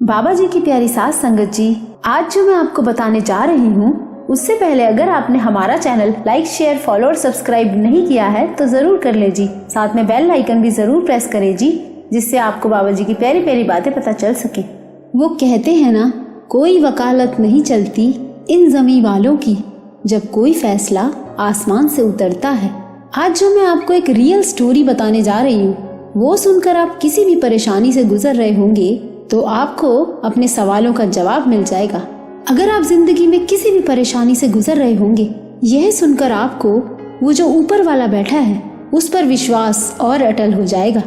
बाबा जी की प्यारी सास संगत जी, आज जो मैं आपको बताने जा रही हूँ उससे पहले अगर आपने हमारा चैनल लाइक, शेयर, फॉलो और सब्सक्राइब नहीं किया है तो जरूर कर ले जी। साथ में बेल आइकन भी जरूर प्रेस करें जी, जिससे आपको बाबा जी की प्यारी प्यारी बातें पता चल सके। वो कहते हैं ना, कोई वकालत नहीं चलती इन जमी वालों की, जब कोई फैसला आसमान से उतरता है। आज जो मैं आपको एक रियल स्टोरी बताने जा रही हूँ, वो सुनकर आप किसी भी परेशानी से गुजर रहे होंगे तो आपको अपने सवालों का जवाब मिल जाएगा। अगर आप जिंदगी में किसी भी परेशानी से गुजर रहे होंगे, यह सुनकर आपको वो जो ऊपर वाला बैठा है उस पर विश्वास और अटल हो जाएगा।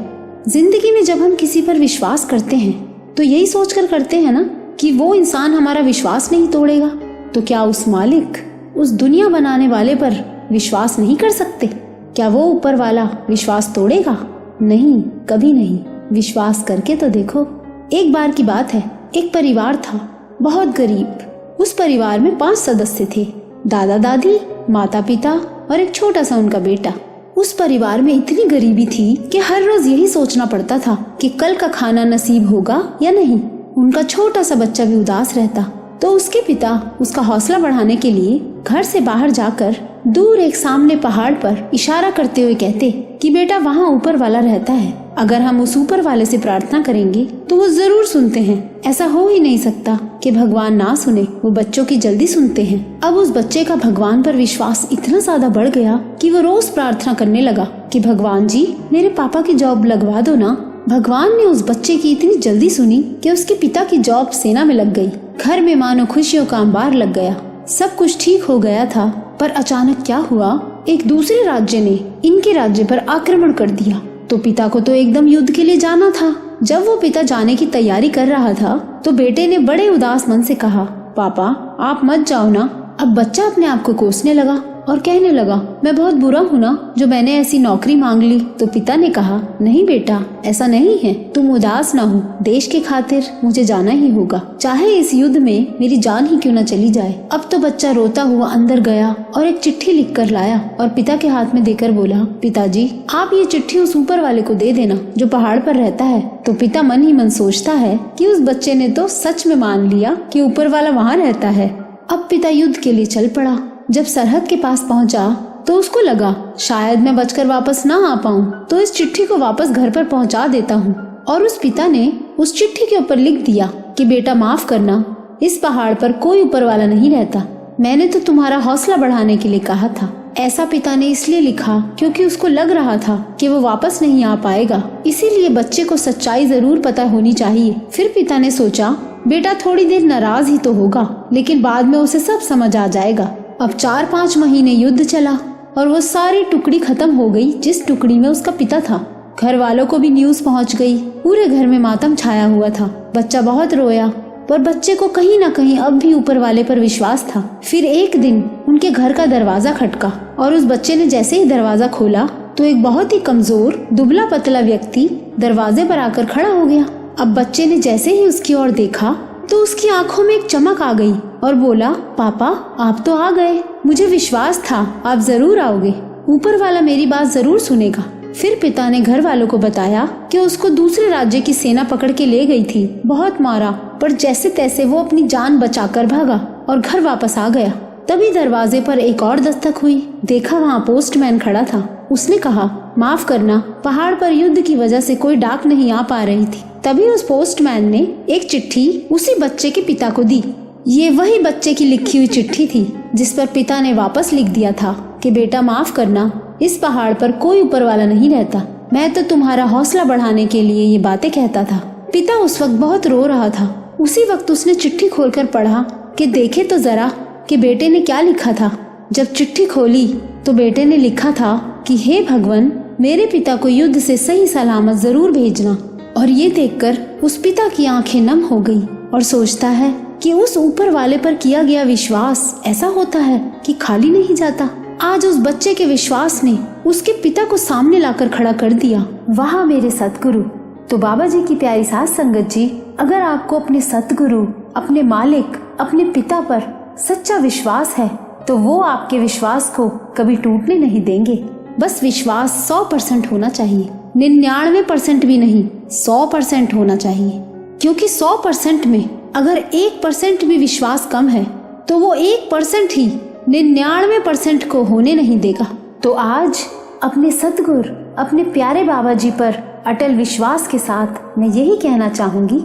जिंदगी में जब हम किसी पर विश्वास करते हैं तो यही सोचकर करते हैं ना कि वो इंसान हमारा विश्वास नहीं तोड़ेगा, तो क्या उस मालिक, उस दुनिया बनाने वाले पर विश्वास नहीं कर सकते? क्या वो ऊपर वाला विश्वास तोड़ेगा? नहीं, कभी नहीं। विश्वास करके तो देखो। एक बार की बात है, एक परिवार था, बहुत गरीब। उस परिवार में 5 सदस्य थे, दादा दादी, माता पिता और एक छोटा सा उनका बेटा। उस परिवार में इतनी गरीबी थी कि हर रोज यही सोचना पड़ता था कि कल का खाना नसीब होगा या नहीं। उनका छोटा सा बच्चा भी उदास रहता, तो उसके पिता उसका हौसला बढ़ाने के लिए घर से बाहर जाकर दूर एक सामने पहाड़ पर इशारा करते हुए कहते कि बेटा, वहाँ ऊपर वाला रहता है, अगर हम उस ऊपर वाले से प्रार्थना करेंगे तो वो जरूर सुनते हैं। ऐसा हो ही नहीं सकता कि भगवान ना सुने, वो बच्चों की जल्दी सुनते हैं। अब उस बच्चे का भगवान पर विश्वास इतना ज्यादा बढ़ गया कि वो रोज प्रार्थना करने लगा कि भगवान जी, मेरे पापा की जॉब लगवा दो ना। भगवान ने उस बच्चे की इतनी जल्दी सुनी कि उसके पिता की जॉब सेना में लग गई। घर में मानो खुशियों का अंबार लग गया। सब कुछ ठीक हो गया था, पर अचानक क्या हुआ, एक दूसरे राज्य ने इनके राज्य पर आक्रमण कर दिया। तो पिता को तो एकदम युद्ध के लिए जाना था। जब वो पिता जाने की तैयारी कर रहा था तो बेटे ने बड़े उदास मन से कहा, पापा आप मत जाओ ना। अब बच्चा अपने आप को कोसने लगा और कहने लगा, मैं बहुत बुरा हूँ ना जो मैंने ऐसी नौकरी मांग ली। तो पिता ने कहा, नहीं बेटा, ऐसा नहीं है, तुम उदास ना हो, देश के खातिर मुझे जाना ही होगा, चाहे इस युद्ध में मेरी जान ही क्यों न चली जाए। अब तो बच्चा रोता हुआ अंदर गया और एक चिट्ठी लिख कर लाया और पिता के हाथ में देकर बोला, पिताजी आप ये चिट्ठी उस ऊपर वाले को दे देना जो पहाड़ पर रहता है। तो पिता मन ही मन सोचता है कि उस बच्चे ने तो सच में मान लिया कि ऊपर वाला वहाँ रहता है। अब पिता युद्ध के लिए चल पड़ा। जब सरहद के पास पहुंचा तो उसको लगा, शायद मैं बचकर वापस ना आ पाऊं, तो इस चिट्ठी को वापस घर पर पहुंचा देता हूं। और उस पिता ने उस चिट्ठी के ऊपर लिख दिया कि बेटा माफ करना, इस पहाड़ पर कोई ऊपर वाला नहीं रहता, मैंने तो तुम्हारा हौसला बढ़ाने के लिए कहा था। ऐसा पिता ने इसलिए लिखा क्योंकि उसको लग रहा था कि वो वापस नहीं आ पाएगा, इसीलिए बच्चे को सच्चाई जरूर पता होनी चाहिए। फिर पिता ने सोचा, बेटा थोड़ी देर नाराज ही तो होगा, लेकिन बाद में उसे सब समझ आ जाएगा। अब 4-5 महीने युद्ध चला और वो सारी टुकड़ी खत्म हो गई जिस टुकड़ी में उसका पिता था। घर वालों को भी न्यूज पहुंच गई। पूरे घर में मातम छाया हुआ था। बच्चा बहुत रोया, पर बच्चे को कहीं ना कहीं अब भी ऊपर वाले पर विश्वास था। फिर एक दिन उनके घर का दरवाजा खटका और उस बच्चे ने जैसे ही दरवाजा खोला तो एक बहुत ही कमजोर दुबला पतला व्यक्ति दरवाजे पर आकर खड़ा हो गया। अब बच्चे ने जैसे ही उसकी ओर देखा तो उसकी आंखों में एक चमक आ गई और बोला, पापा आप तो आ गए, मुझे विश्वास था आप जरूर आओगे, ऊपर वाला मेरी बात जरूर सुनेगा। फिर पिता ने घर वालों को बताया कि उसको दूसरे राज्य की सेना पकड़ के ले गई थी, बहुत मारा, पर जैसे तैसे वो अपनी जान बचाकर भागा और घर वापस आ गया। तभी दरवाजे पर एक और दस्तक हुई। देखा वहाँ पोस्टमैन खड़ा था। उसने कहा, माफ करना, पहाड़ पर युद्ध की वजह से कोई डाक नहीं आ पा रही थी। तभी उस पोस्टमैन ने एक चिट्ठी उसी बच्चे के पिता को दी। ये वही बच्चे की लिखी हुई चिट्ठी थी जिस पर पिता ने वापस लिख दिया था कि बेटा माफ करना, इस पहाड़ पर कोई ऊपर वाला नहीं रहता, मैं तो तुम्हारा हौसला बढ़ाने के लिए ये बातें कहता था। पिता उस वक्त बहुत रो रहा था। उसी वक्त उसने चिट्ठी खोलकर पढ़ा कि देखे तो जरा कि बेटे ने क्या लिखा था। जब चिट्ठी खोली तो बेटे ने लिखा था कि हे भगवान, मेरे पिता को युद्ध से सही सलामत जरूर भेजना। और ये देखकर उस पिता की आंखें नम हो गई और सोचता है कि उस ऊपर वाले पर किया गया विश्वास ऐसा होता है कि खाली नहीं जाता। आज उस बच्चे के विश्वास ने उसके पिता को सामने लाकर खड़ा कर दिया। वाह मेरे सतगुरु। तो बाबा जी की प्यारी सास संगत जी, अगर आपको अपने सतगुरु, अपने मालिक, अपने पिता पर सच्चा विश्वास है तो वो आपके विश्वास को कभी टूटने नहीं देंगे। बस विश्वास 100% होना चाहिए, 99% भी नहीं, 100% होना चाहिए। क्योंकि 100% में अगर 1% भी विश्वास कम है तो वो 1% ही 99% को होने नहीं देगा। तो आज अपने सतगुरु, अपने प्यारे बाबा जी पर अटल विश्वास के साथ मैं यही कहना चाहूंगी,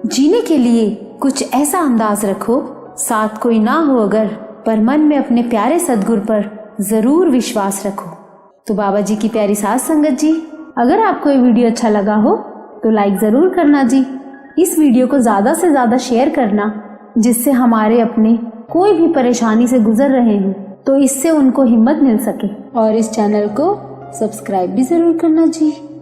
जीने के लिए कुछ ऐसा अंदाज रखो, साथ कोई ना हो अगर, पर मन में अपने प्यारे सतगुरु पर जरूर विश्वास रखो। तो बाबा जी की प्यारी साध संगत जी, अगर आपको ये वीडियो अच्छा लगा हो तो लाइक जरूर करना जी। इस वीडियो को ज्यादा से ज्यादा शेयर करना, जिससे हमारे अपने कोई भी परेशानी से गुजर रहे हैं तो इससे उनको हिम्मत मिल सके। और इस चैनल को सब्सक्राइब भी जरूर करना जी।